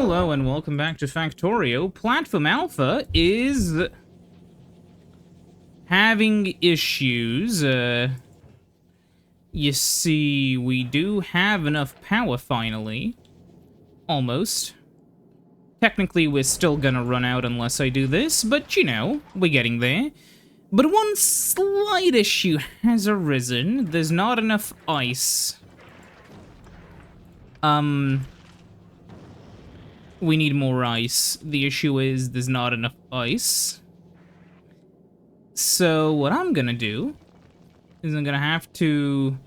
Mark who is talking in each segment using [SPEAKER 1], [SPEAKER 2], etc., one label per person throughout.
[SPEAKER 1] Hello and welcome back to Factorio. Platform Alpha is having issues. You see, we do have enough power finally. Almost. Technically, we're still gonna run out unless I do this, but you know, we're getting there. But one slight issue has arisen. There's not enough ice. We need more ice. The issue is there's not enough ice. So what I'm gonna do is I'm gonna have to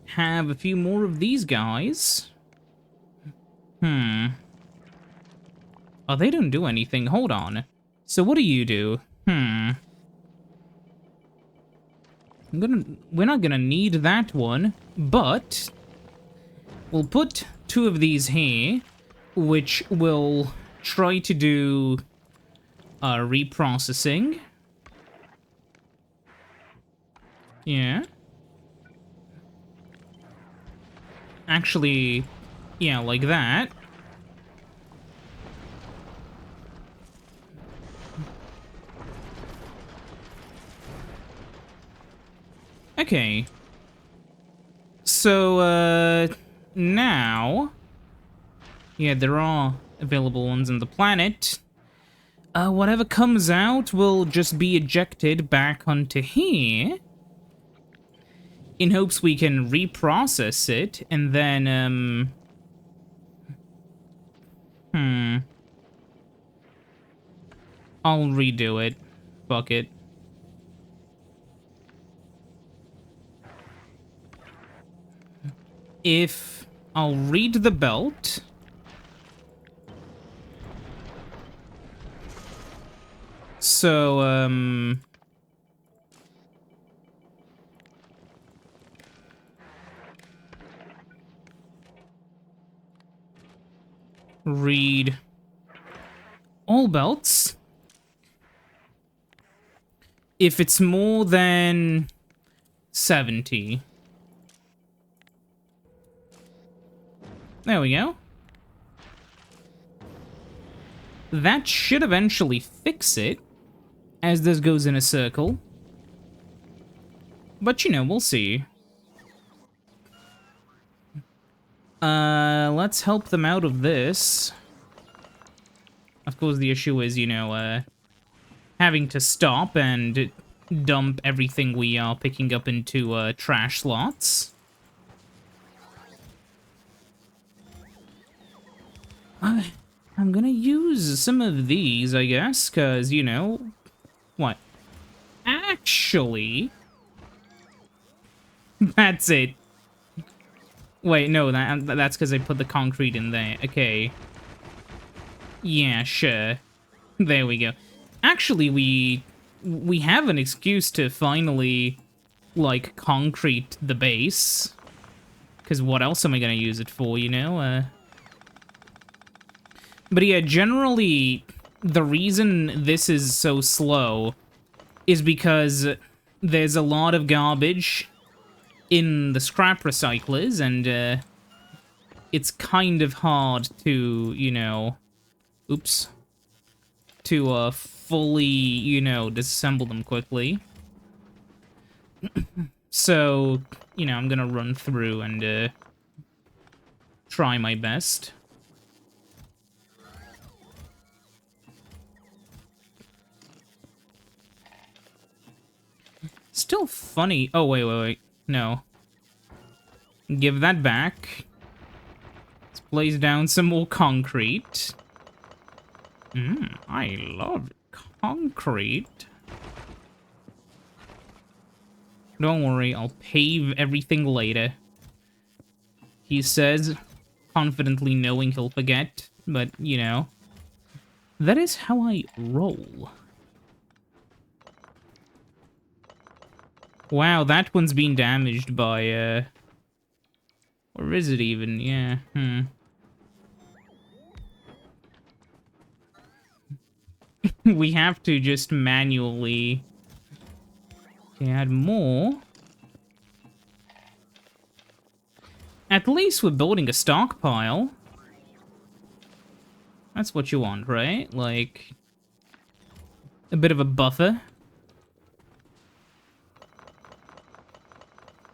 [SPEAKER 1] have a few more of these guys. Oh, they don't do anything. Hold on. So what do you do? We're not gonna need that one, but we'll put two of these here, which will try to do reprocessing. Yeah. Actually, yeah, like that. Okay. So, now... Yeah, there are available ones on the planet. Whatever comes out will just be ejected back onto here. In hopes we can reprocess it, and then, I'll redo it. Fuck it. If I'll read the belt... So, read all belts. If it's more than 70. There we go. That should eventually fix it, as this goes in a circle. But, you know, we'll see. Let's help them out of this. Of course, the issue is, you know, having to stop and dump everything we are picking up into, trash slots. I'm gonna use some of these, I guess, because, you know... What? Actually... That's it. Wait, no, that's because I put the concrete in there. Okay. Yeah, sure. There we go. Actually, we have an excuse to finally, like, concrete the base. Because what else am I gonna use it for, you know? But yeah, generally, the reason this is so slow is because there's a lot of garbage in the scrap recyclers, and it's kind of hard to, you know, oops, to fully, you know, disassemble them quickly. So, you know, I'm gonna run through and try my best. Still funny. Oh, wait. No. Give that back. Let's place down some more concrete. I love concrete. Don't worry, I'll pave everything later. He says, confidently knowing he'll forget, but, you know. That is how I roll. Wow, that one's been damaged by, or is it even? Yeah, We have to just manually add more. At least we're building a stockpile. That's what you want, right? Like, a bit of a buffer.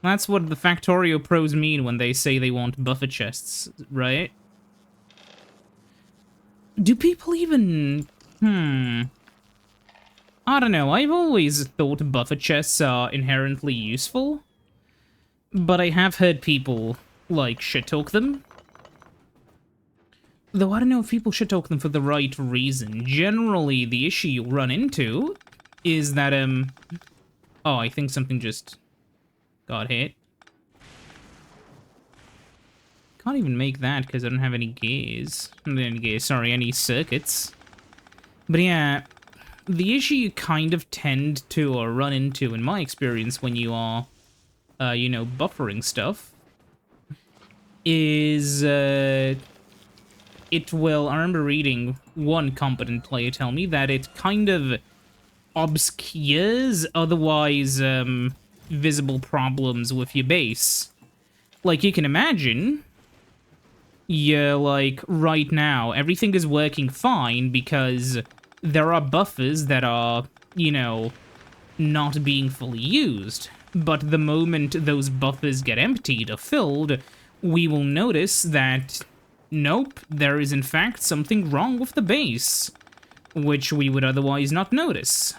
[SPEAKER 1] That's what the Factorio pros mean when they say they want buffer chests, right? Do people even... I don't know, I've always thought buffer chests are inherently useful, but I have heard people, like, shit-talk them. Though I don't know if people shit-talk them for the right reason. Generally, the issue you'll run into is that, oh, I think something just got hit. Can't even make that because I don't have any gears. Not any gears, sorry, any circuits. But yeah, the issue you kind of tend to or run into, in my experience, when you are, you know, buffering stuff, is, it will... I remember reading one competent player tell me that it kind of obscures otherwise, visible problems with your base. Like, you can imagine... Yeah, like, right now, everything is working fine because there are buffers that are, you know, not being fully used. But the moment those buffers get emptied or filled, we will notice that, nope, there is in fact something wrong with the base, which we would otherwise not notice.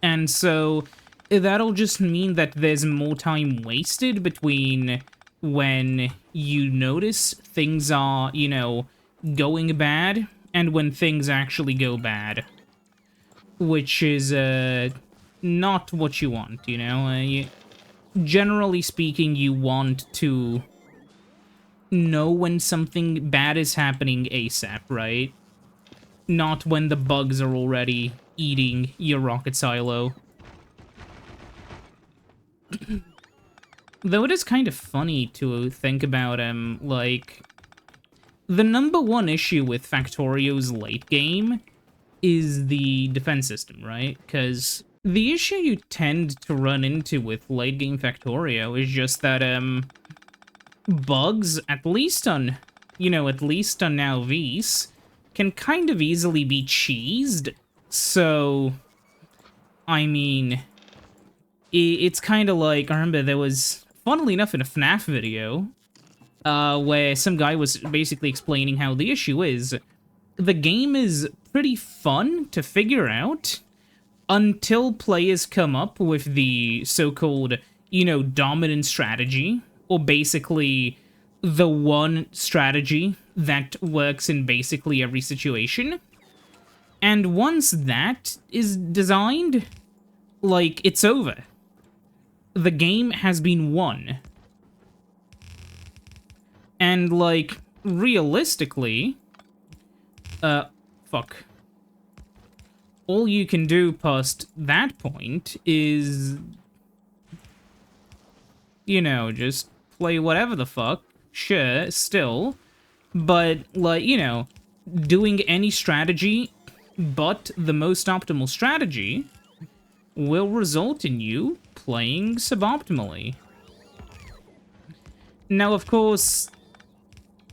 [SPEAKER 1] And so, that'll just mean that there's more time wasted between when you notice things are, you know, going bad, and when things actually go bad. Which is, not what you want, you know? Generally speaking, you want to know when something bad is happening ASAP, right? Not when the bugs are already eating your rocket silo. Though it is kind of funny to think about, like... The number one issue with Factorio's late game is the defense system, right? Because the issue you tend to run into with late game Factorio is just that, bugs, at least on, you know, at least on now Vs, can kind of easily be cheesed. So, I mean, it's kind of like, I remember there was... Funnily enough, in a FNAF video, where some guy was basically explaining how the issue is, the game is pretty fun to figure out until players come up with the so-called, you know, dominant strategy, or basically the one strategy that works in basically every situation. And once that is designed, like, it's over. The game has been won. And, like, realistically... fuck. All you can do past that point is... You know, just play whatever the fuck. Sure, still. But, like, you know, doing any strategy but the most optimal strategy will result in you playing suboptimally. Now, of course,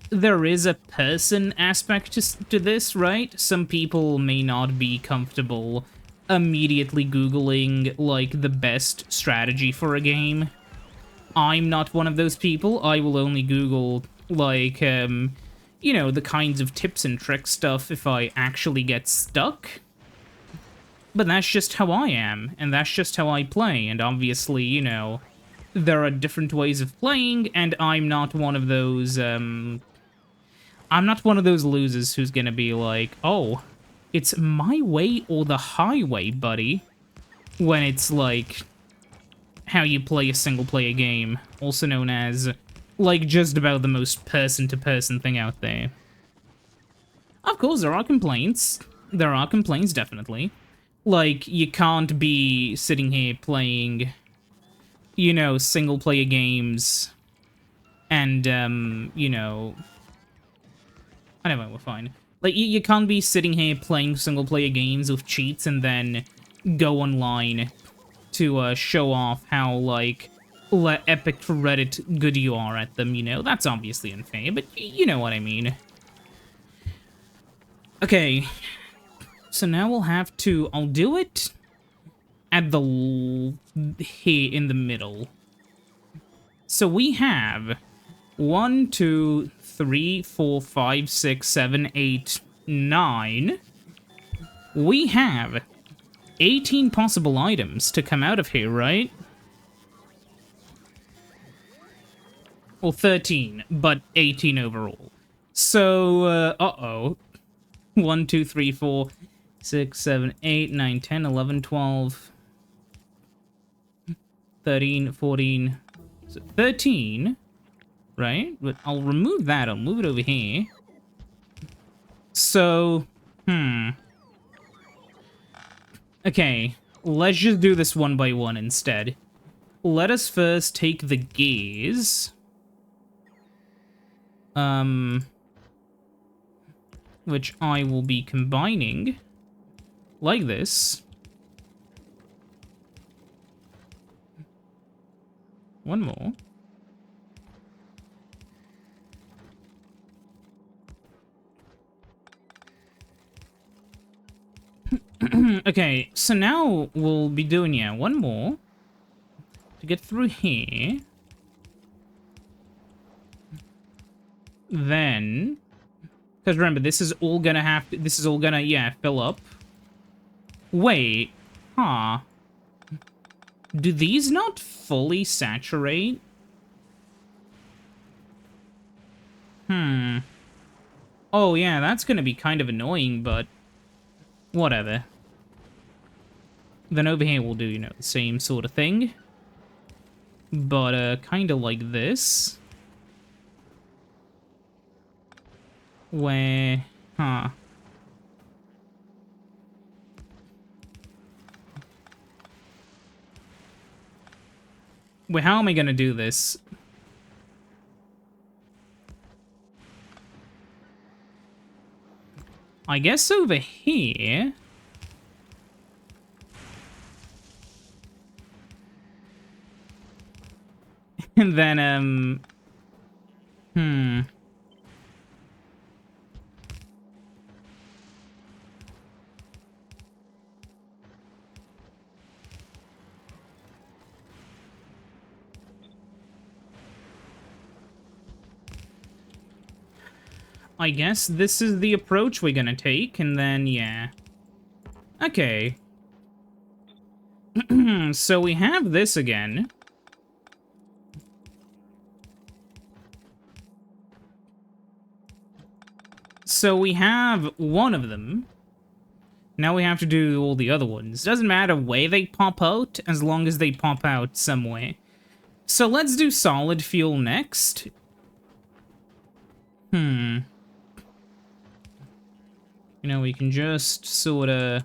[SPEAKER 1] there is a person aspect to this, right? Some people may not be comfortable immediately Googling, like, the best strategy for a game. I'm not one of those people. I will only Google, like, you know, the kinds of tips and tricks stuff if I actually get stuck. But that's just how I am, and that's just how I play, and obviously, you know, there are different ways of playing, and I'm not one of those, I'm not one of those losers who's gonna be like, oh, it's my way or the highway, buddy, when it's, like, how you play a single-player game, also known as, like, just about the most person-to-person thing out there. Of course, there are complaints. There are complaints, definitely. Like, you can't be sitting here playing, you know, single-player games, and, you know... I know, we're fine. Like, you can't be sitting here playing single-player games with cheats and then go online to, show off how, like, epic for Reddit good you are at them, you know? That's obviously unfair, but you know what I mean. Okay, so now we'll have to... I'll do it at the... here in the middle. So we have 1, 2, 3, 4, 5, 6, 7, 8, 9. We have 18 possible items to come out of here, right? Well, 13, but 18 overall. So, uh-oh. 1, 2, 3, 4, 6, 7, 8, 9, 10, 11, 12, 13, 14, so 13, right? But I'll remove that. I'll move it over here. So, okay, let's just do this one by one instead. Let us first take the gears. Which I will be combining like this. One more. Okay, so now we'll be doing, yeah, one more to get through here. Then, because remember, this is all gonna yeah, fill up. Wait, huh. Do these not fully saturate? Oh, yeah, that's gonna be kind of annoying, but whatever. Then over here we'll do, you know, the same sort of thing. But, kind of like this. Where... huh. Wait, how am I gonna do this? I guess over here... and then, I guess this is the approach we're gonna take, and then, yeah. Okay. So we have this again. So we have one of them. Now we have to do all the other ones. Doesn't matter where they pop out, as long as they pop out somewhere. So let's do solid fuel next. You know, we can just sorta...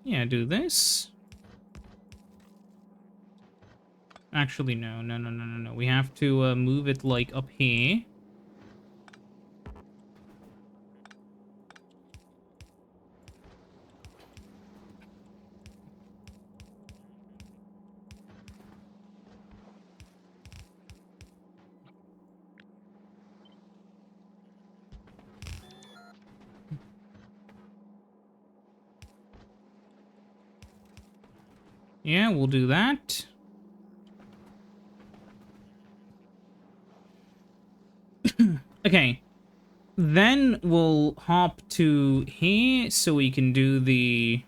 [SPEAKER 1] yeah, do this. Actually, no. We have to move it, like, up here. Yeah, we'll do that. Okay. Then we'll hop to here so we can do the...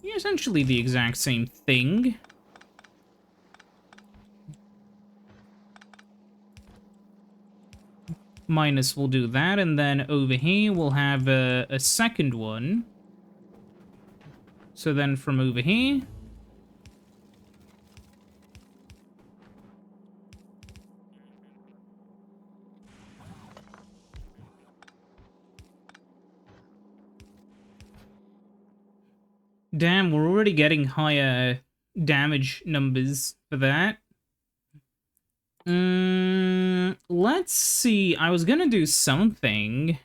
[SPEAKER 1] yeah, essentially the exact same thing. Minus, we'll do that, and then over here we'll have a second one. So then from over here... damn, we're already getting higher damage numbers for that. Let's see. I was gonna do something.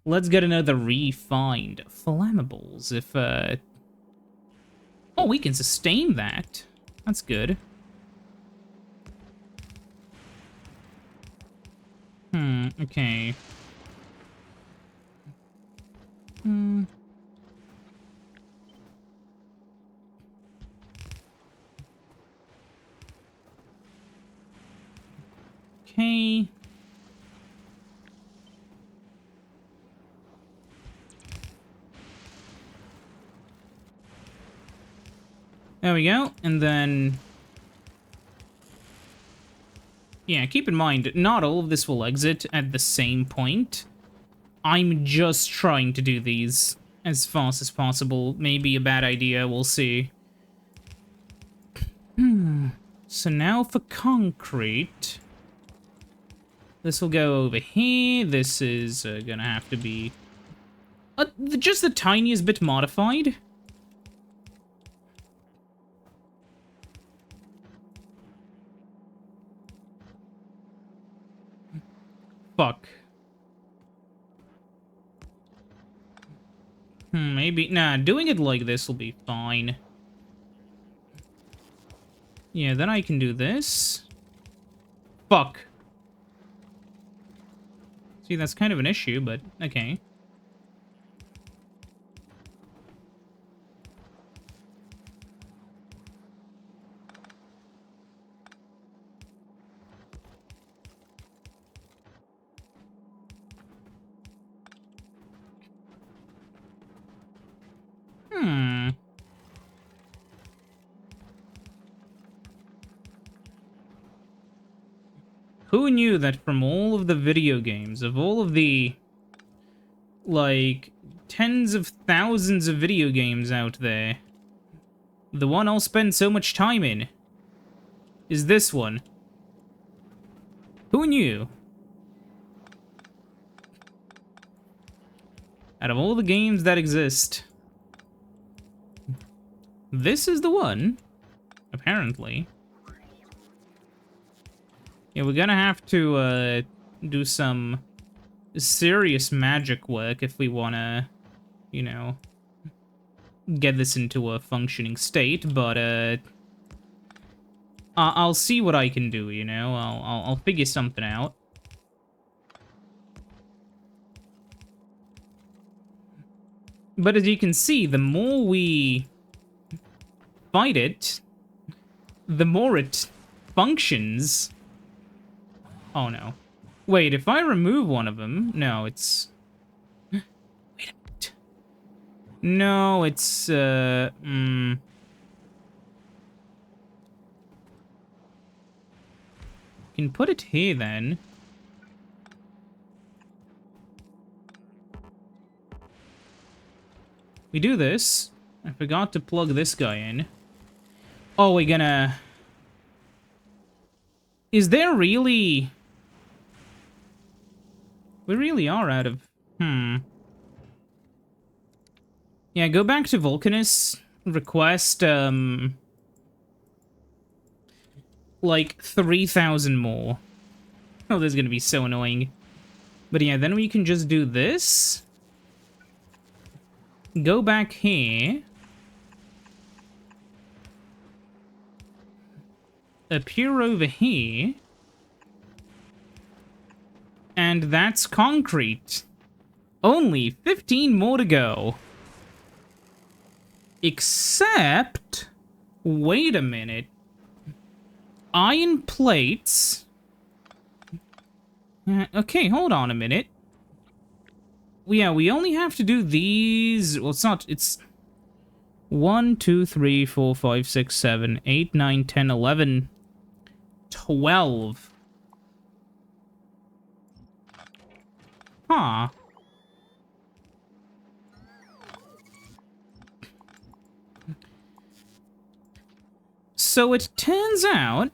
[SPEAKER 1] Let's get another refined flammables if, oh, we can sustain that. That's good. Okay. Hmm. Okay. There we go, and then... Yeah, keep in mind, not all of this will exit at the same point. I'm just trying to do these as fast as possible. Maybe a bad idea, we'll see. So now for concrete. This will go over here. This is gonna have to be just the tiniest bit modified. Fuck. Maybe... Nah, doing it like this will be fine. Yeah, then I can do this. Fuck. See, that's kind of an issue, but okay. Who knew that from all of the video games, of all of the, like, tens of thousands of video games out there, the one I'll spend so much time in is this one. Who knew? Out of all the games that exist, this is the one, apparently. Yeah, we're gonna have to, do some serious magic work if we wanna, you know, get this into a functioning state, but, I'll see what I can do, you know? I'll figure something out. But as you can see, the more we fight it, the more it functions. Oh, no. Wait, if I remove one of them... No, it's... Wait a minute. No, it's, Can put it here, then. We do this. I forgot to plug this guy in. Oh, we're gonna... Is there really... We really are out of... Yeah, go back to Vulcanus. Request, like, 3,000 more. Oh, this is gonna be so annoying. But yeah, then we can just do this. Go back here. Appear over here. And that's concrete. Only 15 more to go. Except... Wait a minute. Iron plates... okay, hold on a minute. Yeah, we only have to do these... Well, it's not... It's... 1, 2, 3, 4, 5, 6, 7, 8, 9, 10, 11... 12. Huh. So it turns out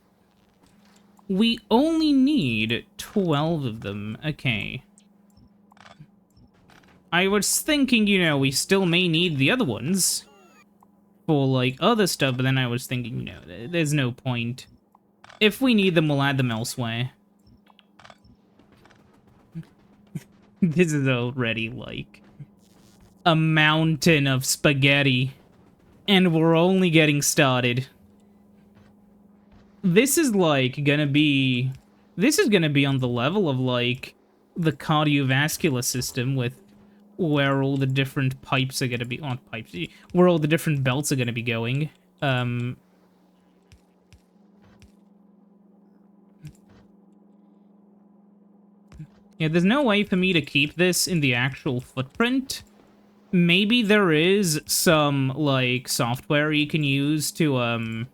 [SPEAKER 1] we only need 12 of them. Okay. I was thinking, you know, we still may need the other ones for, like, other stuff, but then I was thinking, you know, there's no point. If we need them, we'll add them elsewhere. This is already, like, a mountain of spaghetti. And we're only getting started. This is, like, gonna be This is gonna be on the level of, like, the cardiovascular system with where all the different pipes are gonna be... Not pipes, where all the different belts are gonna be going. Yeah, there's no way for me to keep this in the actual footprint. Maybe there is some, like, software you can use to,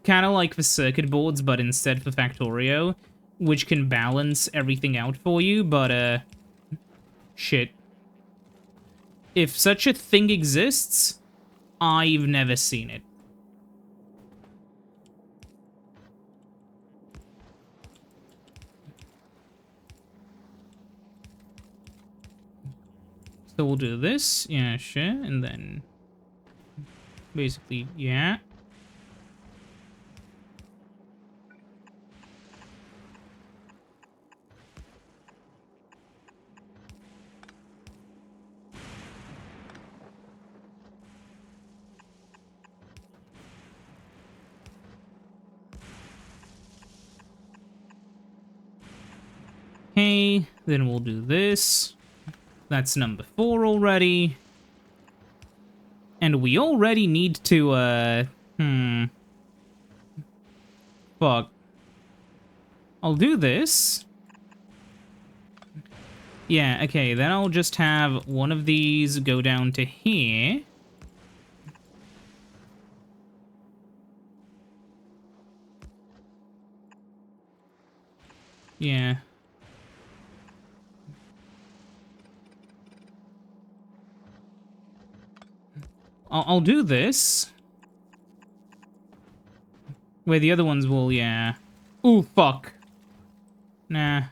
[SPEAKER 1] kind of like for circuit boards, but instead for Factorio, which can balance everything out for you, but, shit. If such a thing exists, I've never seen it. So we'll do this, yeah, sure, and then basically, yeah. Okay, then we'll do this. That's number 4 already. And we already need to, fuck. I'll do this. Yeah, okay, then I'll just have one of these go down to here. Yeah. I'll do this. Where the other ones will, yeah. Ooh, fuck. Nah,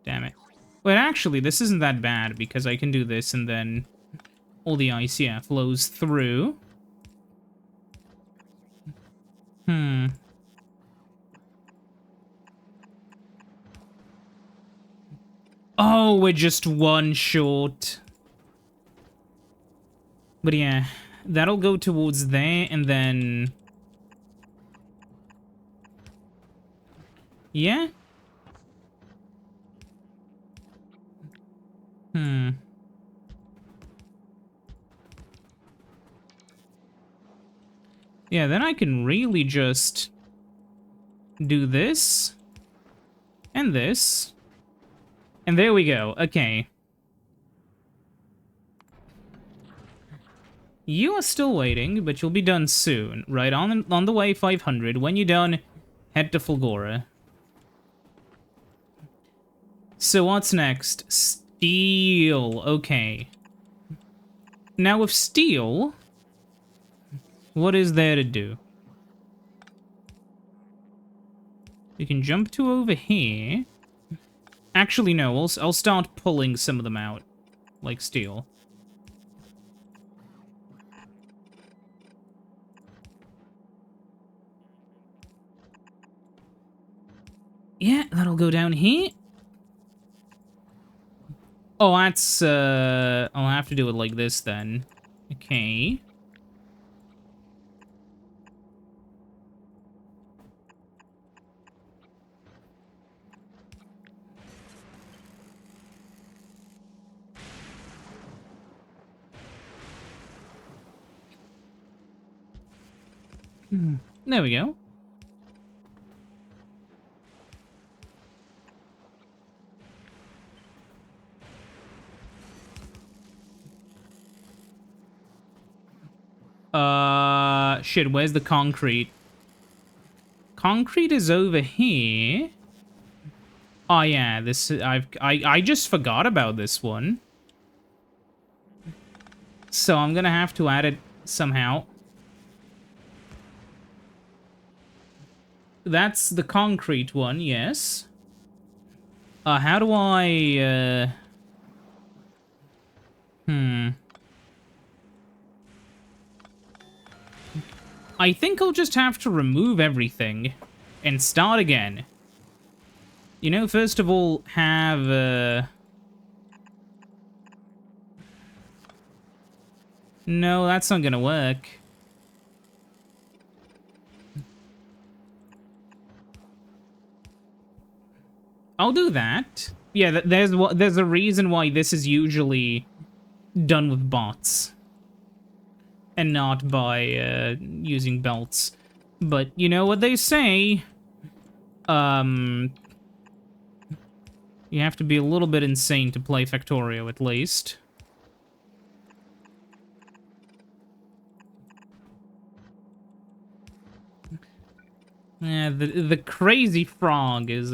[SPEAKER 1] damn it. But actually, this isn't that bad, because I can do this, and then all the ice, yeah, flows through. Oh, we're just one short. But yeah, that'll go towards there, and then... Yeah? Yeah, then I can really just do this and this. And there we go. Okay. You are still waiting, but you'll be done soon. Right on the way, 500. When you're done, head to Fulgoran. So what's next? Steel. Okay. Now with steel, what is there to do? You can jump to over here. Actually, no. I'll start pulling some of them out, like steel. Yeah, that'll go down here. Oh, that's, I'll have to do it like this then. Okay. There we go. Shit, where's the concrete? Concrete is over here. Oh yeah, this I just forgot about this one. So I'm gonna have to add it somehow. That's the concrete one, yes. How do I, I think I'll just have to remove everything and start again. You know, first of all, have, No, that's not gonna work. I'll do that. Yeah, there's a reason why this is usually done with bots and not by using belts. But you know what they say. You have to be a little bit insane to play Factorio, at least. Yeah, the crazy frog is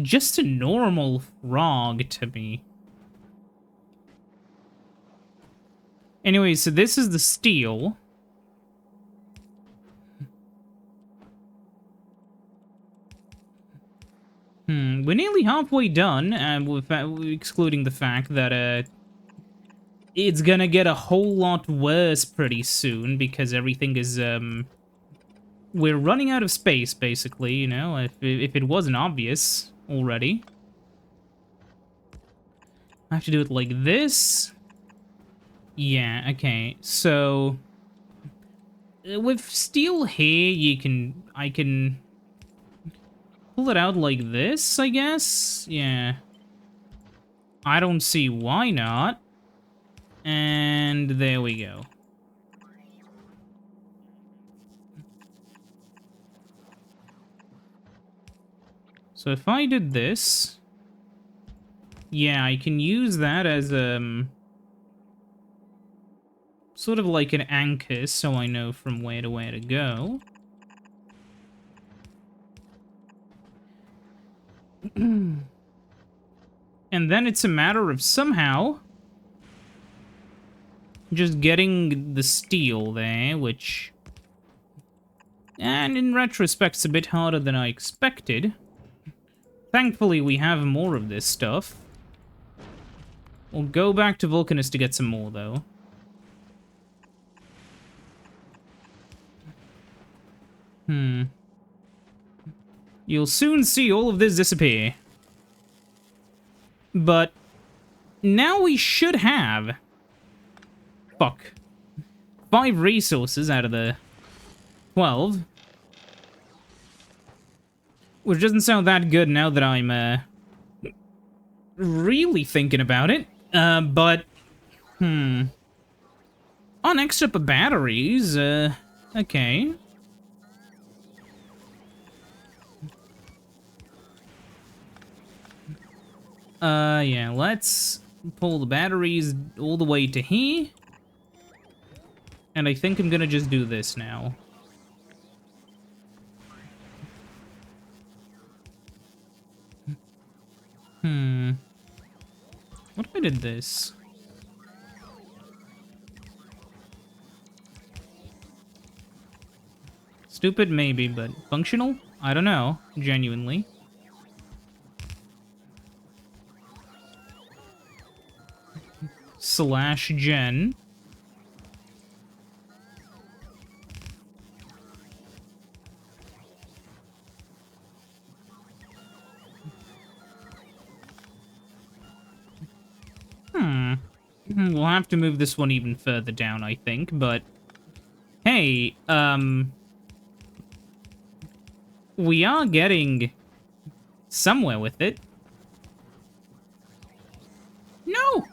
[SPEAKER 1] just a normal frog to me. Anyway, so this is the steel. We're nearly halfway done, excluding the fact that it's gonna get a whole lot worse pretty soon because everything is we're running out of space, basically, you know, if it wasn't obvious already. I have to do it like this. Yeah, okay. So with steel here, I can pull it out like this, I guess. Yeah. I don't see why not. And there we go. So if I did this, yeah, I can use that as sort of like an anchor, so I know from where to go. And then it's a matter of somehow just getting the steel there, which, and in retrospect, it's a bit harder than I expected. Thankfully, we have more of this stuff. We'll go back to Vulcanus to get some more, though. You'll soon see all of this disappear. But now we should have... Fuck. 5 resources out of the 12. Which doesn't sound that good now that I'm, really thinking about it. But... On extra batteries, okay. Yeah, let's pull the batteries all the way to here. And I think I'm gonna just do this now. What if I did this? Stupid, maybe, but functional? I don't know, genuinely. Slash gen. We'll have to move this one even further down, I think, but... Hey, we are getting somewhere with it. No!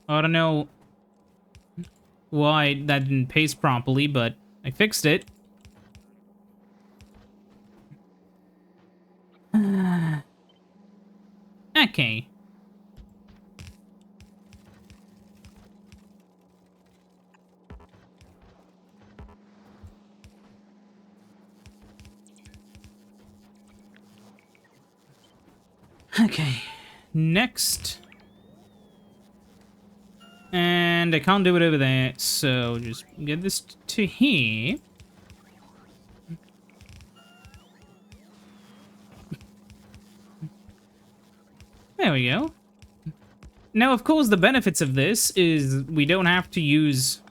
[SPEAKER 1] I don't know why that didn't paste properly, but I fixed it. Okay. Okay. Next. And I can't do it over there, so just get this to here. There we go. Now, of course, the benefits of this is we don't have to use...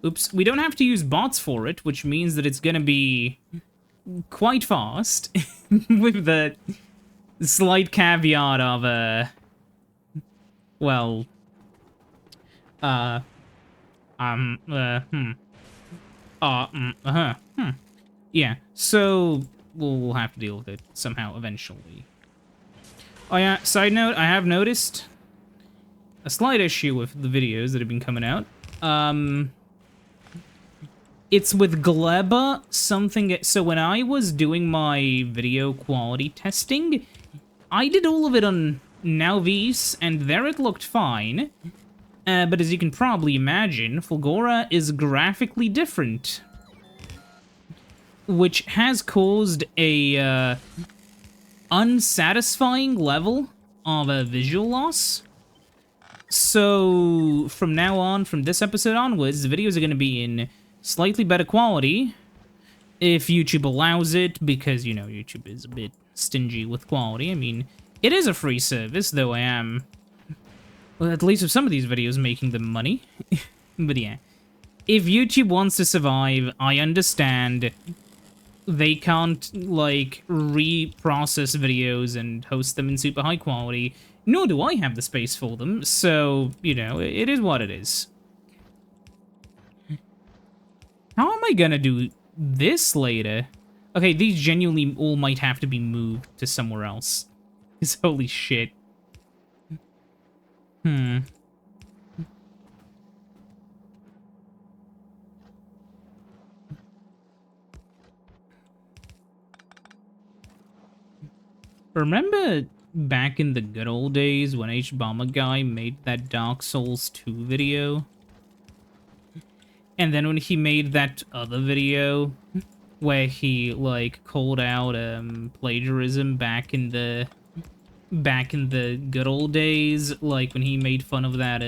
[SPEAKER 1] Oops. We don't have to use bots for it, which means that it's gonna be quite fast. With the slight caveat of, well... Yeah, so we'll have to deal with it somehow eventually. Oh yeah, side note, I have noticed a slight issue with the videos that have been coming out. It's with Gleba something. So when I was doing my video quality testing, I did all of it on Nowvis, and there it looked fine. But as you can probably imagine, Fulgora is graphically different, which has caused a unsatisfying level of a visual loss. So from now on, from this episode onwards, the videos are going to be in slightly better quality, if YouTube allows it, because, you know, YouTube is a bit stingy with quality. I mean, it is a free service, though I am, well, at least with some of these videos, making them money. But yeah, if YouTube wants to survive, I understand they can't, like, reprocess videos and host them in super high quality, nor do I have the space for them, so, you know, it is what it is. How am I gonna do this later? Okay, these genuinely all might have to be moved to somewhere else. Because holy shit. Remember back in the good old days when H-Bomber guy made that Dark Souls 2 video? And then when he made that other video where he, like, called out plagiarism back in the good old days, like when he made fun of that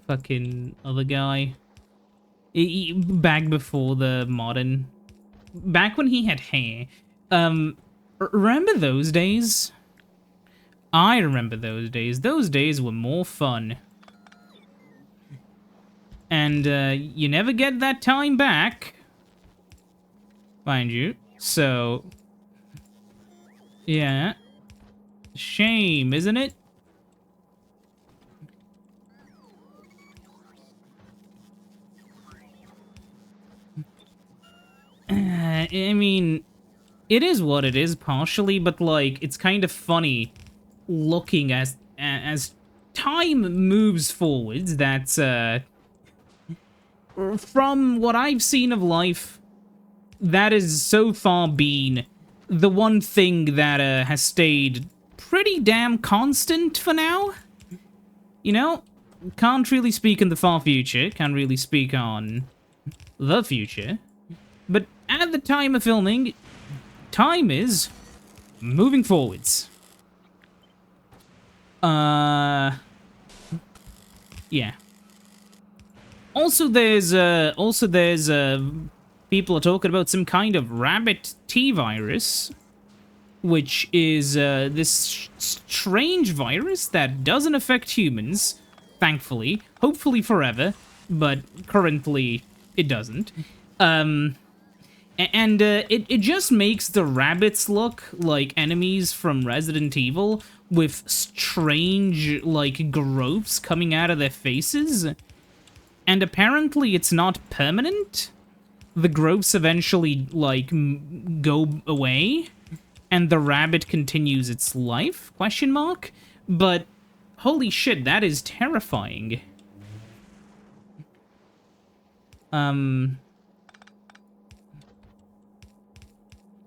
[SPEAKER 1] fucking other guy, back before the modern, back when he had hair. Remember those days? I remember those days. Those days were more fun. And you never get that time back, mind you. So, yeah. Shame, isn't it? I mean, it is what it is, partially, but, like, it's kind of funny looking as time moves forwards that, from what I've seen of life, that has so far been the one thing that has stayed pretty damn constant for now. You know, can't really speak in the far future, can't really speak on the future, but at the time of filming, time is moving forwards. Yeah. Also, there's people are talking about some kind of rabbit T-virus, which is this strange virus that doesn't affect humans, thankfully, hopefully forever, but currently it doesn't. And it just makes the rabbits look like enemies from Resident Evil with strange, like, growths coming out of their faces. And apparently it's not permanent. The growths eventually, like, go away, and the rabbit continues its life, question mark? But, holy shit, that is terrifying.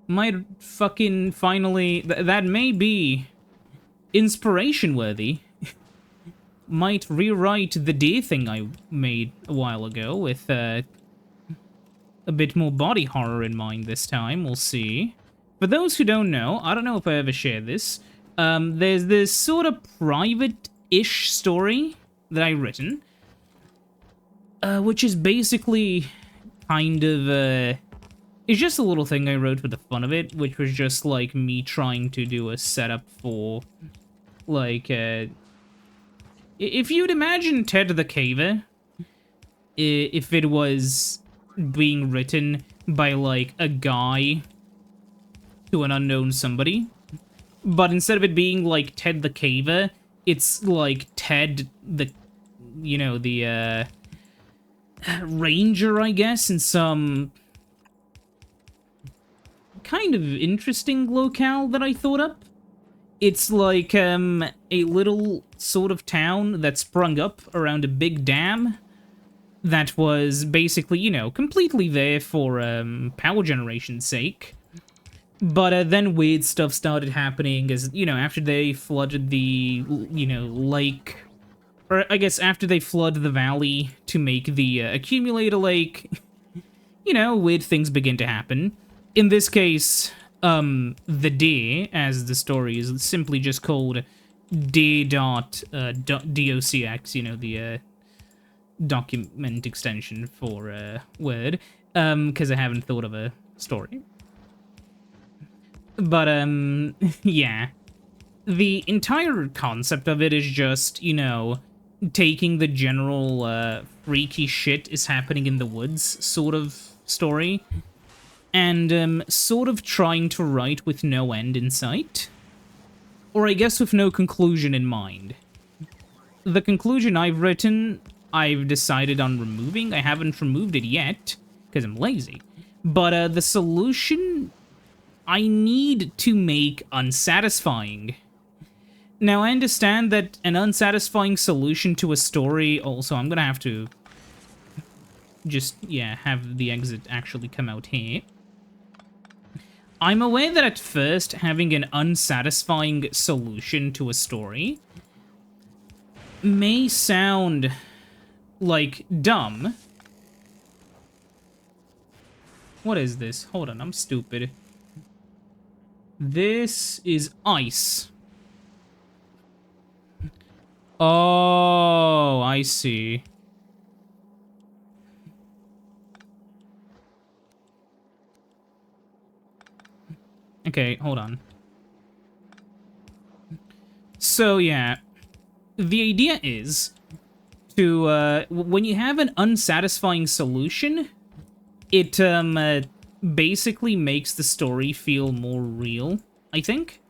[SPEAKER 1] Might fucking finally... that may be inspiration-worthy. Might rewrite the deer thing I made a while ago with a bit more body horror in mind this time. We'll see. For those who don't know, I don't know if I ever shared this, there's this sort of private-ish story that I've written, which is basically kind of, it's just a little thing I wrote for the fun of it, which was just, like, me trying to do a setup for, like, if you'd imagine Ted the Caver, if it was being written by, like, a guy to an unknown somebody, but instead of it being, like, Ted the Caver, it's, like, Ted the, you know, the, ranger, I guess, in some kind of interesting locale that I thought up. It's like a little sort of town that sprung up around a big dam that was basically, you know, completely there for power generation's sake. But then weird stuff started happening as, you know, after they flooded the, you know, lake, or I guess after they flood the valley to make the accumulator lake, you know, weird things begin to happen. In this case, the deer, as the story is simply just called deer.docx, you know, the document extension for Word, because I haven't thought of a story. But, yeah. The entire concept of it is just, you know, taking the general freaky shit is happening in the woods sort of story, and sort of trying to write with no end in sight. Or I guess with no conclusion in mind. The conclusion I've written, I've decided on removing. I haven't removed it yet, because I'm lazy. But the solution I need to make unsatisfying. Now, I understand that an unsatisfying solution to a story... Also, I'm gonna have to just, yeah, have the exit actually come out here. I'm aware that at first, having an unsatisfying solution to a story may sound, like, dumb. What is this? Hold on, I'm stupid. This is ice. Oh, I see. Okay, hold on. So, yeah. The idea is to, when you have an unsatisfying solution, it, basically makes the story feel more real, I think.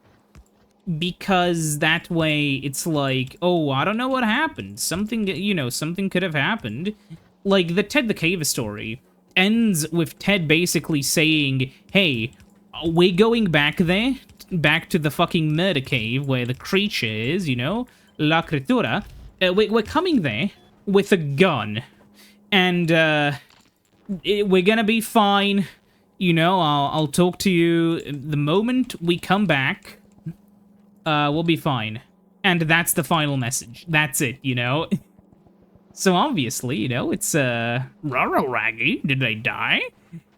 [SPEAKER 1] Because that way it's like, oh, I don't know what happened. Something, you know, something could have happened. Like, the Ted the Cave story ends with Ted basically saying, hey, we're going back there, back to the fucking murder cave where the creature is, you know, La Criatura. We're coming there with a gun. And, we're gonna be fine. You know, I'll talk to you the moment we come back. We'll be fine. And that's the final message. That's it, you know? So obviously, you know, it's, Raro Raggy, did they die?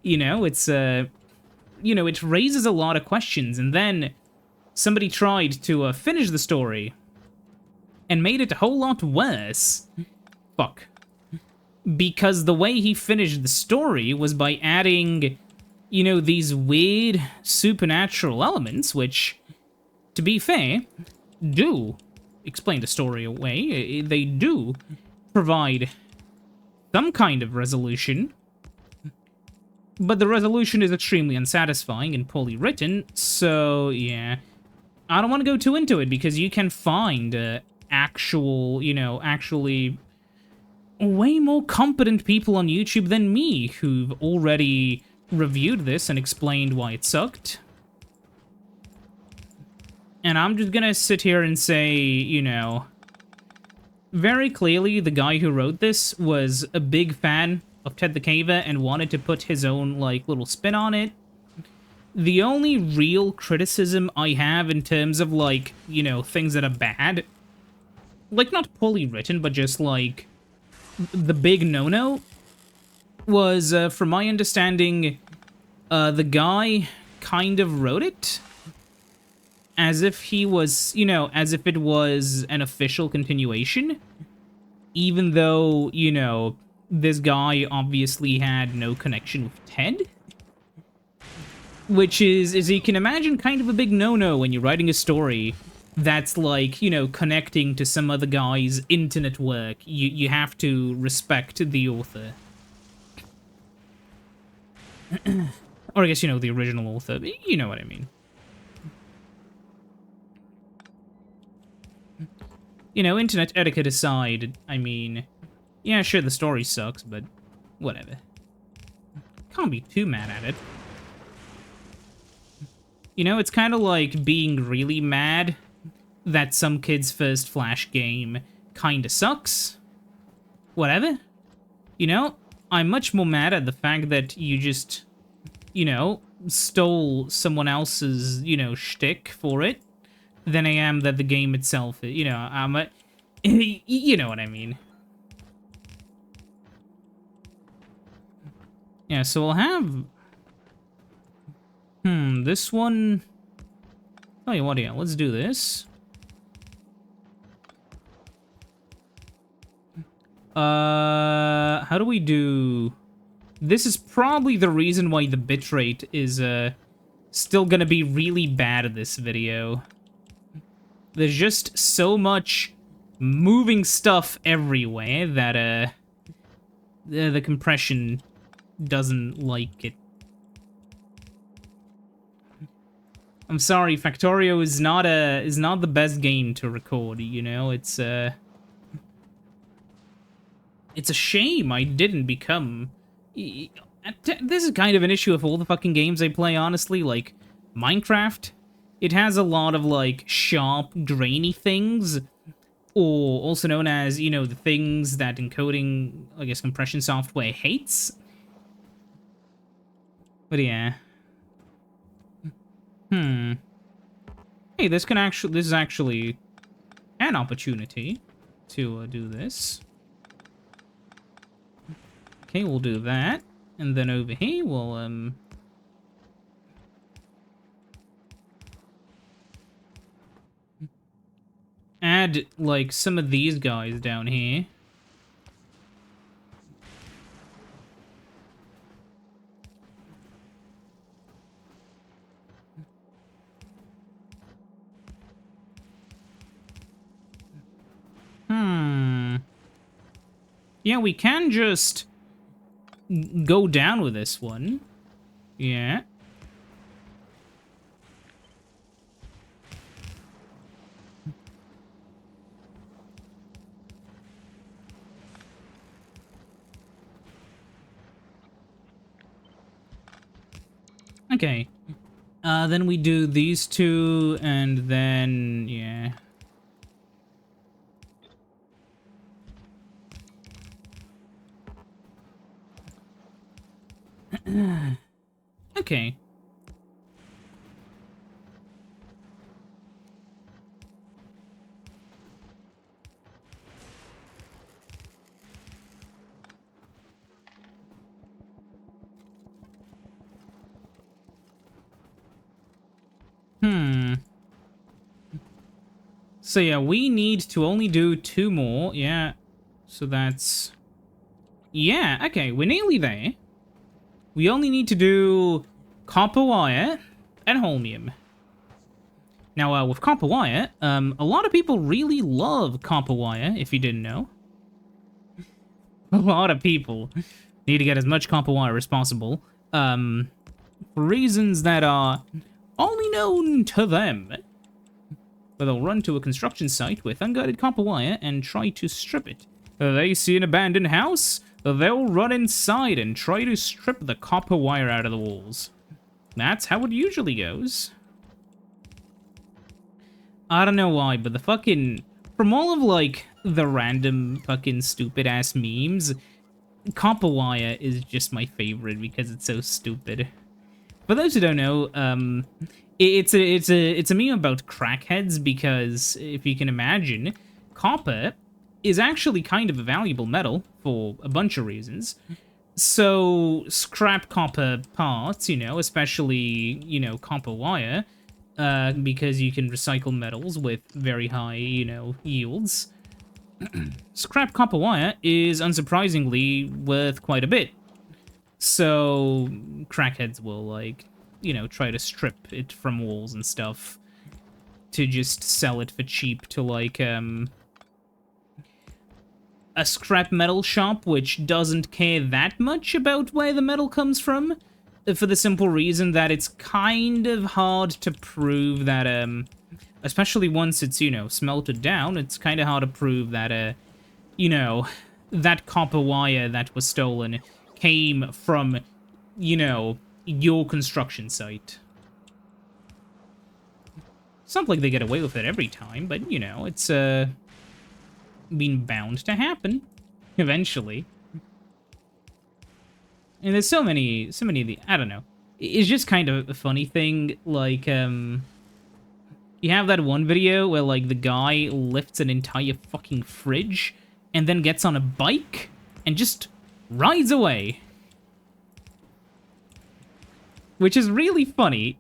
[SPEAKER 1] You know, it's, you know, it raises a lot of questions, and then somebody tried to, finish the story and made it a whole lot worse. Fuck. Because the way he finished the story was by adding, you know, these weird supernatural elements, which, to be fair, do explain the story away. They do provide some kind of resolution, but the resolution is extremely unsatisfying and poorly written, so, yeah. I don't want to go too into it, because you can find actual, you know, actually way more competent people on YouTube than me who've already reviewed this and explained why it sucked. And I'm just gonna sit here and say, you know, very clearly the guy who wrote this was a big fan of Ted the Caver and wanted to put his own, like, little spin on it. The only real criticism I have in terms of, like, you know, things that are bad, like, not poorly written, but just, like, the big no-no, was, from my understanding, the guy kind of wrote it as if he was, you know, as if it was an official continuation, even though, you know, this guy obviously had no connection with Ted. Which is, as you can imagine, kind of a big no-no when you're writing a story that's, like, you know, connecting to some other guy's internet work. You have to respect the author. Or I guess, you know, the original author. You know what I mean. You know, internet etiquette aside, I mean, yeah, sure, the story sucks, but whatever. Can't be too mad at it. You know, it's kind of like being really mad that some kid's first Flash game kinda sucks. Whatever. You know, I'm much more mad at the fact that you just, you know, stole someone else's, you know, shtick for it than I am that the game itself, you know, you know what I mean. Yeah, so we'll have... this one... Oh, yeah, what, yeah, let's do this. How do we do... This is probably the reason why the bitrate is, still gonna be really bad at this video. There's just so much moving stuff everywhere that, the compression doesn't like it. I'm sorry, Factorio is not the best game to record, you know? It's a shame I didn't become... This is kind of an issue of all the fucking games I play, honestly. Like, Minecraft, it has a lot of, like, sharp, grainy things, or also known as, you know, the things that encoding, I guess, compression software hates. But yeah. Hey, this is actually an opportunity to do this. Okay, we'll do that. And then over here, we'll, add, like, some of these guys down here. Yeah, we can just go down with this one. Yeah. Okay. Then we do these two, and then, yeah. Okay. So yeah, we need to only do 2 more. Yeah. So that's... Yeah, okay, we're nearly there. We only need to do copper wire and holmium. Now, with copper wire, a lot of people really love copper wire, if you didn't know. A lot of people need to get as much copper wire as possible, for reasons that are only known to them. But they'll run to a construction site with unguarded copper wire and try to strip it. They see an abandoned house, they'll run inside and try to strip the copper wire out of the walls. That's how it usually goes. I don't know why, but the fucking... From all of, like, the random fucking stupid-ass memes, copper wire is just my favorite because it's so stupid. For those who don't know, it's a meme about crackheads because, if you can imagine, copper is actually kind of a valuable metal for a bunch of reasons. So, scrap copper parts, you know, especially, you know, copper wire, because you can recycle metals with very high, you know, yields. Scrap copper wire is, unsurprisingly, worth quite a bit. So, crackheads will, like, you know, try to strip it from walls and stuff to just sell it for cheap to, like, a scrap metal shop which doesn't care that much about where the metal comes from, for the simple reason that it's kind of hard to prove that, especially once it's, you know, smelted down, it's kind of hard to prove that, you know, that copper wire that was stolen came from, you know, your construction site. It's not like they get away with it every time, but, you know, it's, been bound to happen. Eventually. And there's so many of the... I don't know. It's just kind of a funny thing, like, you have that one video where, like, the guy lifts an entire fucking fridge and then gets on a bike and just rides away. Which is really funny.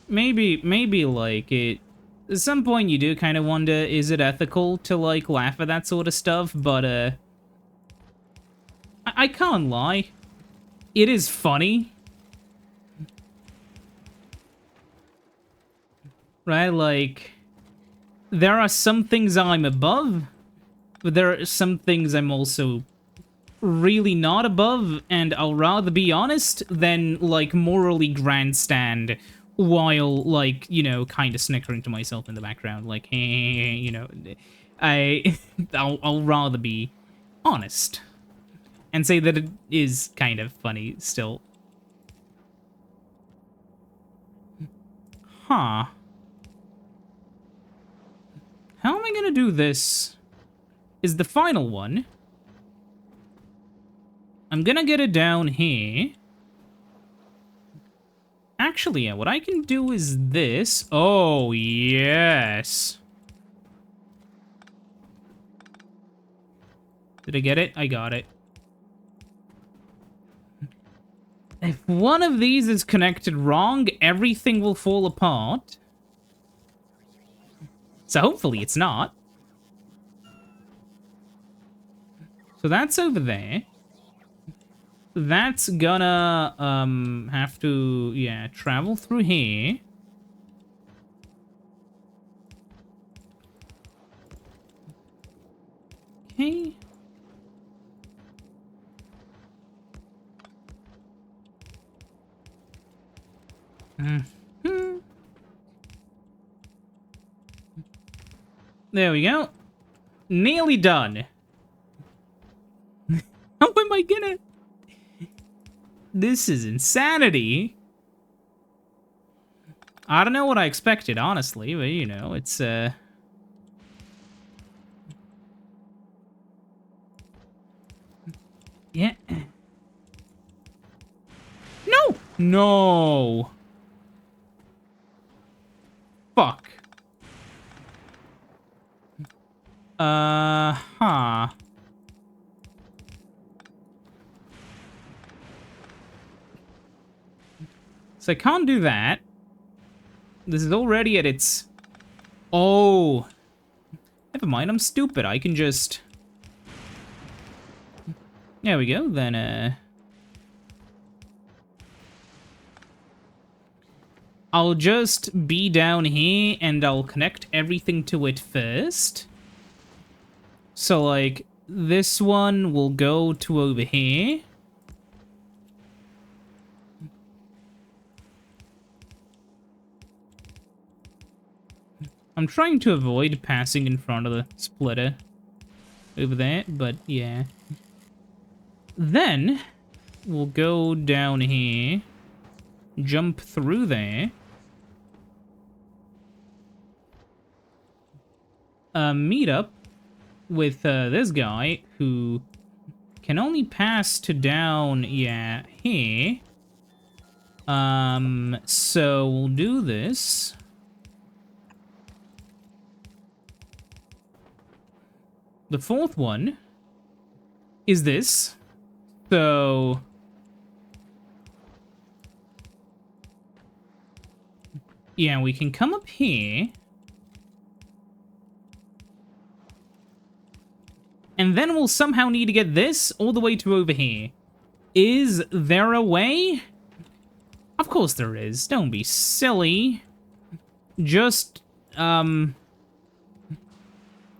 [SPEAKER 1] maybe, like, it... At some point you do kind of wonder, is it ethical to, like, laugh at that sort of stuff? But, I can't lie. It is funny. Right, like... There are some things I'm above, but there are some things I'm also really not above, and I'll rather be honest than, like, morally grandstand while, like, you know, kind of snickering to myself in the background, like, hey, you know, I'll rather be honest and say that it is kind of funny still. Huh. How am I gonna do this? Is the final one. I'm gonna get it down here. Actually, yeah, what I can do is this. Oh, yes. Did I get it? I got it. If one of these is connected wrong, everything will fall apart. So hopefully it's not. So that's over there. That's gonna, have to, yeah, travel through here. Okay. Mm-hmm. There we go. Nearly done. How am I gonna... This is insanity. I don't know what I expected, honestly, but, you know, it's, yeah. No! No! Fuck. Huh. So I can't do that. This is already at its... Oh. Never mind, I'm stupid. I can just... There we go, then, I'll just be down here, and I'll connect everything to it first. So, like, this one will go to over here. I'm trying to avoid passing in front of the splitter over there, but yeah. Then, we'll go down here, jump through there. Meet up with this guy who can only pass to down, yeah, here. So we'll do this. The fourth one is this. So yeah, we can come up here. And then we'll somehow need to get this all the way to over here. Is there a way? Of course there is. Don't be silly. Just,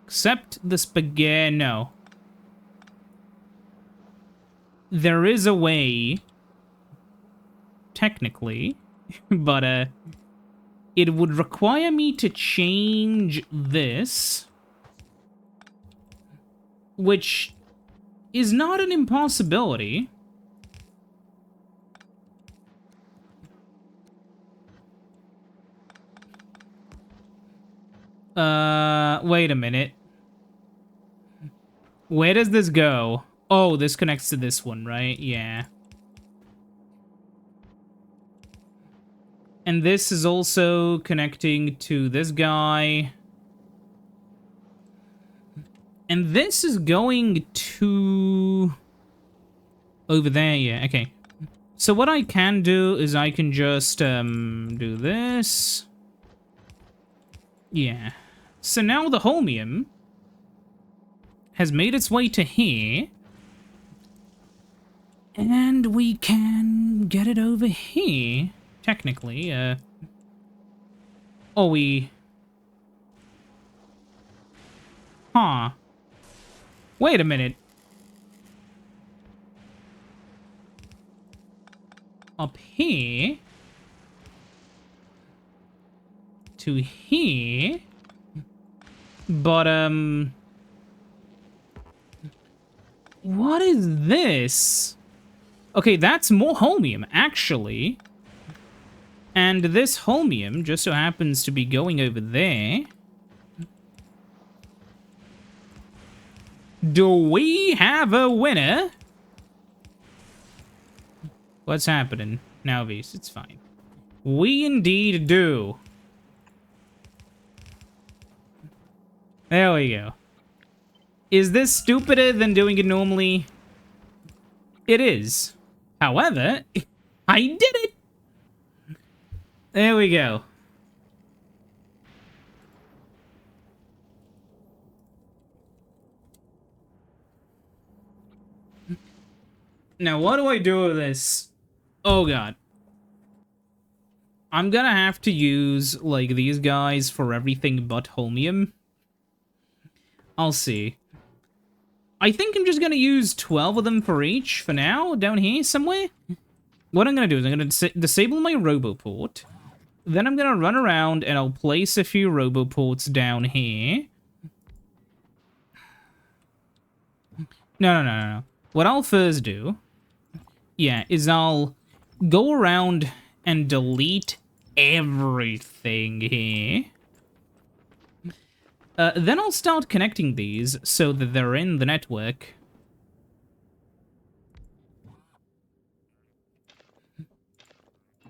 [SPEAKER 1] accept the spaghetti. No. There is a way, technically, but, it would require me to change this, which is not an impossibility. Wait a minute. Where does this go? Oh, this connects to this one, right? Yeah. And this is also connecting to this guy. And this is going to... over there, yeah, okay. So what I can do is I can just, do this. Yeah. So now the holmium has made its way to here. And we can get it over here, technically. Oh, we... Huh. Wait a minute. Up here... to here... But, what is this? Okay, that's more holmium, actually. And this holmium just so happens to be going over there. Do we have a winner? What's happening? Now, Vise, it's fine. We indeed do. There we go. Is this stupider than doing it normally? It is. However, I did it! There we go. Now, what do I do with this? Oh, God. I'm gonna have to use, like, these guys for everything but holmium. I'll see. I think I'm just gonna use 12 of them for each for now, down here somewhere. What I'm gonna do is I'm gonna disable my roboport. Then I'm gonna run around and I'll place a few roboports down here. No. What I'll first do, yeah, is I'll go around and delete everything here. Then I'll start connecting these so that they're in the network.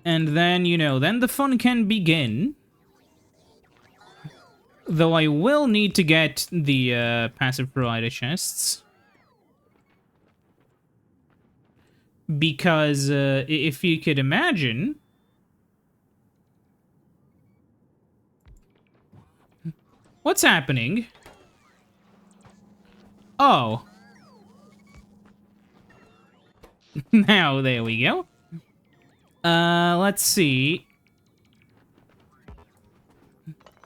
[SPEAKER 1] And then, you know, then the fun can begin. Though I will need to get the passive provider chests. Because if you could imagine... What's happening? Oh. Now, there we go. Let's see.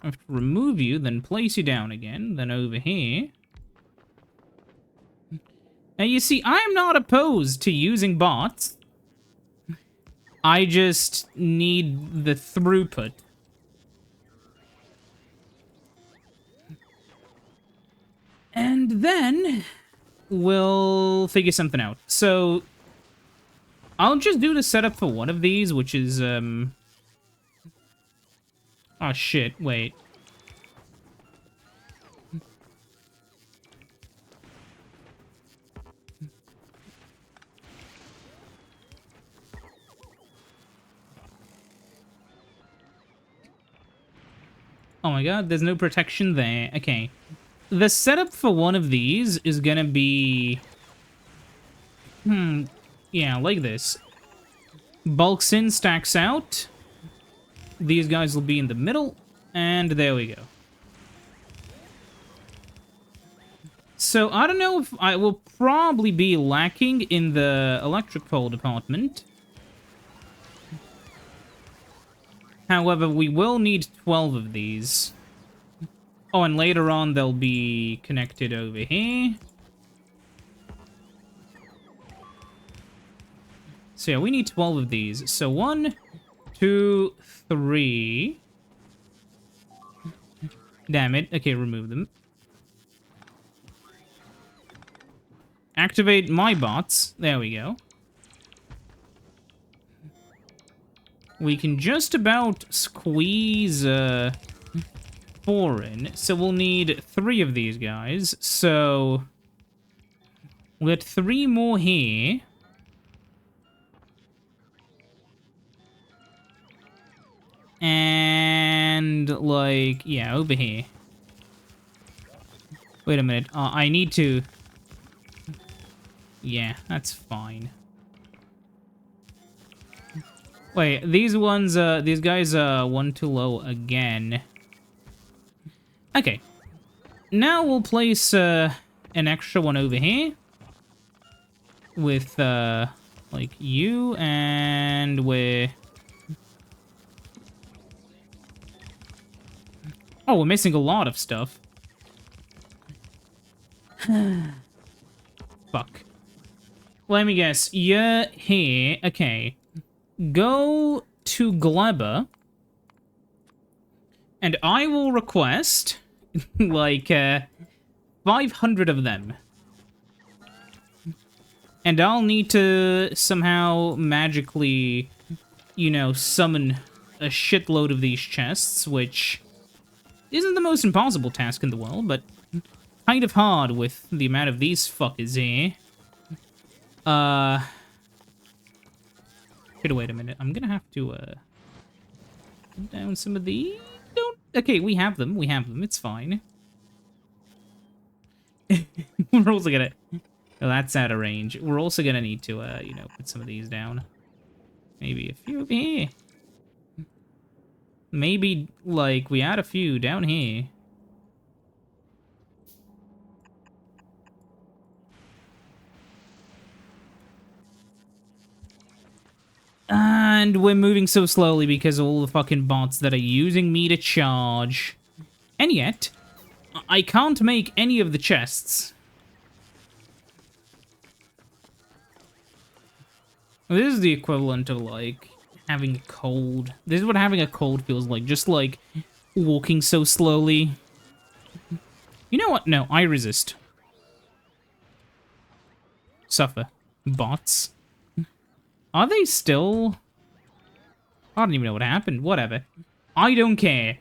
[SPEAKER 1] I have to remove you, then place you down again, then over here. Now, you see, I'm not opposed to using bots. I just need the throughput. And then we'll figure something out. So I'll just do the setup for one of these, which is, oh shit, wait. Oh my god, there's no protection there. Okay. The setup for one of these is gonna be... yeah, like this. Bulks in, stacks out. These guys will be in the middle, and there we go. So, I don't know if I will probably be lacking in the electric pole department. However, we will need 12 of these. Oh, and later on, they'll be connected over here. So yeah, we need 12 of these. So 1, 2, 3. Damn it. Okay, remove them. activate my bots. There we go. We can just about squeeze 4 in. So we'll need 3 of these guys. So we'll get 3 more here. And, like, yeah, over here. Wait a minute. I need to... Yeah, that's fine. Wait, these guys are 1 too low again. Okay. Now we'll place an extra one over here. With, like, you, and we're... Oh, we're missing a lot of stuff. Fuck. Let me guess. You're here. Okay. Go to Gleba. And I will request, like, 500 of them. And I'll need to somehow magically, you know, summon a shitload of these chests, which isn't the most impossible task in the world, but kind of hard with the amount of these fuckers here. Wait a minute. I'm gonna have to, put down some of these. Okay, we have them. It's fine. We're also gonna... Oh, that's out of range. We're also gonna need to, you know, put some of these down. Maybe a few over here. Maybe, like, we add a few down here. And we're moving so slowly because of all the fucking bots that are using me to charge. And yet, I can't make any of the chests. This is the equivalent of, like, having a cold. This is what having a cold feels like. Just, like, walking so slowly. You know what? No, I resist. Suffer. Bots. Are they still... I don't even know what happened. Whatever. I don't care.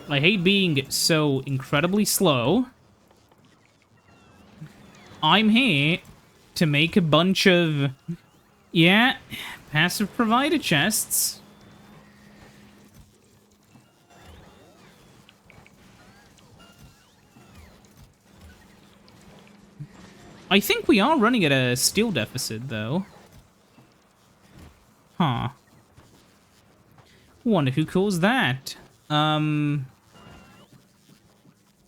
[SPEAKER 1] I hate being so incredibly slow. I'm here to make a bunch of... Yeah, passive provider chests. I think we are running at a steel deficit, though. Huh. Wonder who caused that. Yeah,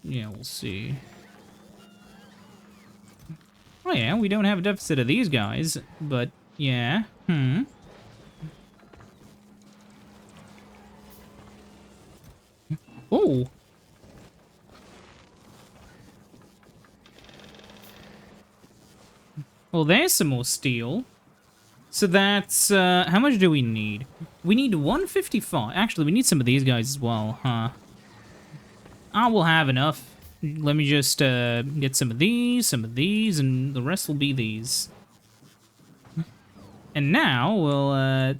[SPEAKER 1] we'll see. Oh yeah, we don't have a deficit of these guys, but yeah. Oh. Well, there's some more steel. So that's, how much do we need? We need 155. Actually, we need some of these guys as well, huh? I will have enough. Let me just, get some of these, and the rest will be these. And now, we'll,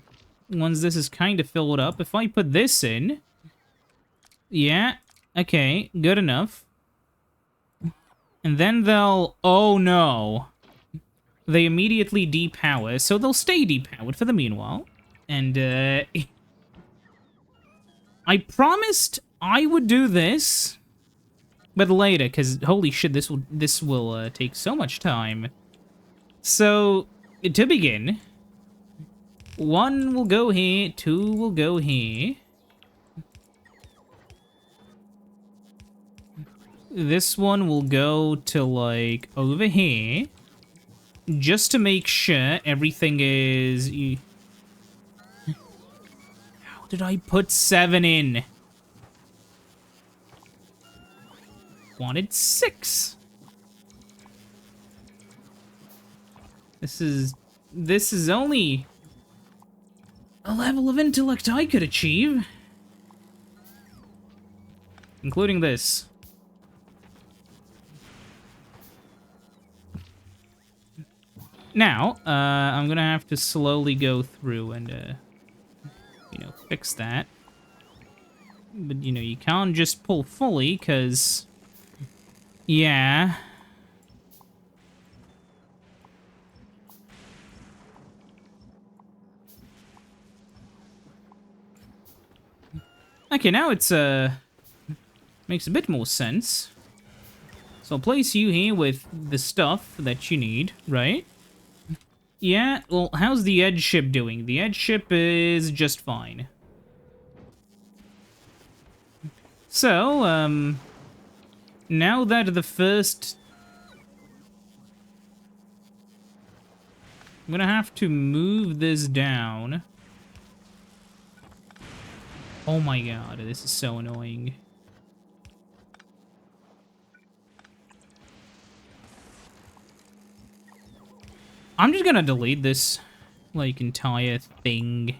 [SPEAKER 1] once this is kind of filled up, if I put this in... Yeah, okay, good enough. And then they'll... Oh, no. They immediately depower, so they'll stay depowered for the meanwhile. And, I promised I would do this, but later, because holy shit, this will take so much time. So, to begin, 1 will go here, 2 will go here. This one will go to, like, over here. Just to make sure everything is... How did I put 7 in? Wanted 6. This is only a level of intellect I could achieve. Including this. Now, I'm gonna have to slowly go through and, fix that. But, you can't just pull fully, because... Yeah. Okay, now it's, makes a bit more sense. So I'll place you here with the stuff that you need, right? Yeah, well, how's the edge ship doing? The edge ship is just fine. So, now that the first... I'm gonna have to move this down. Oh my god, this is so annoying. I'm just gonna delete this, like, entire thing.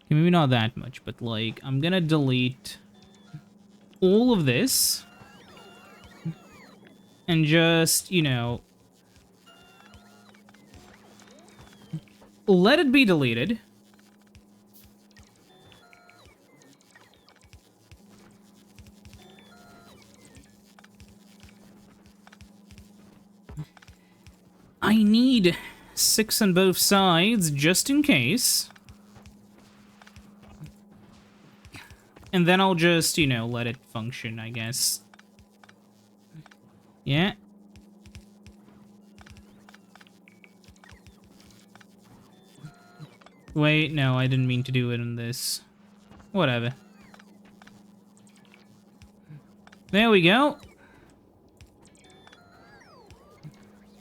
[SPEAKER 1] Maybe not that much, but, like, I'm gonna delete all of this. And just, let it be deleted. I need 6 on both sides, just in case. And then I'll just, let it function, I guess. Yeah. Wait, no, I didn't mean to do it on this. Whatever. There we go.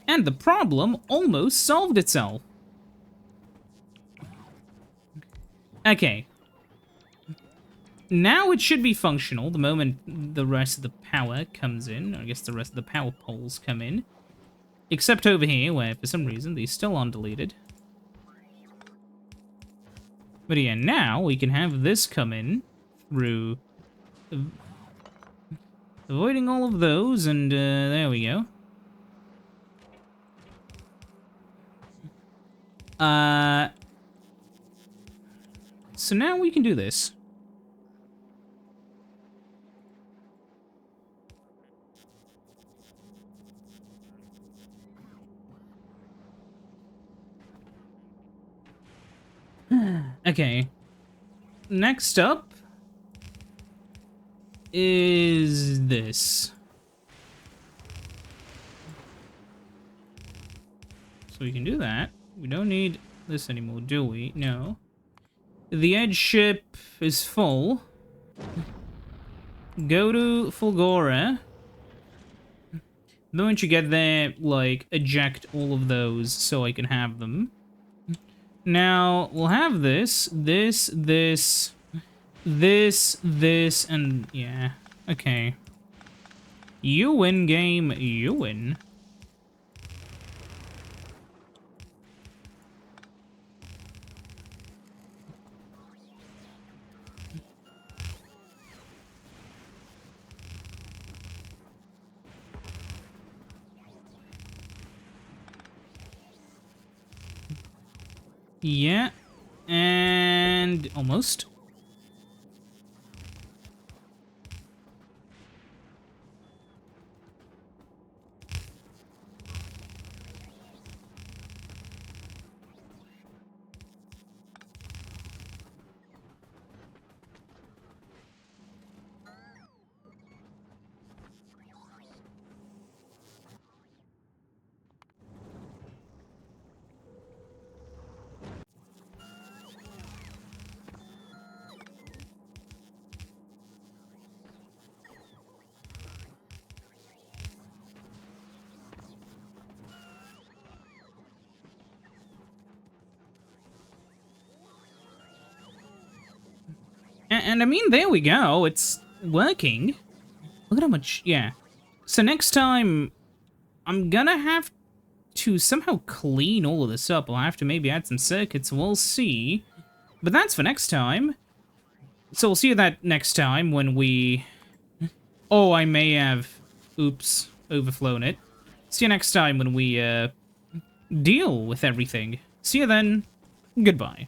[SPEAKER 1] And the problem almost solved itself. Okay. Now it should be functional the moment the rest of the power comes in. I guess the rest of the power poles come in. Except over here, where for some reason these still aren't deleted. But yeah, now we can have this come in through... avoiding all of those, and there we go. So now we can do this. Okay. Next up is this. So we can do that. We don't need this anymore, do we? No. The edge ship is full. Go to Fulgoran. Then once you get there, like, eject all of those so I can have them. Now, we'll have this, this, and yeah. Okay. You win, game. You win. Yeah, and almost. And I mean, there we go. It's working. Look at how much, yeah. So next time, I'm gonna have to somehow clean all of this up. I'll have to maybe add some circuits. We'll see. But that's for next time. So we'll see you that next time when we... Oh, I may have... Oops. Overflown it. See you next time when we, deal with everything. See you then. Goodbye.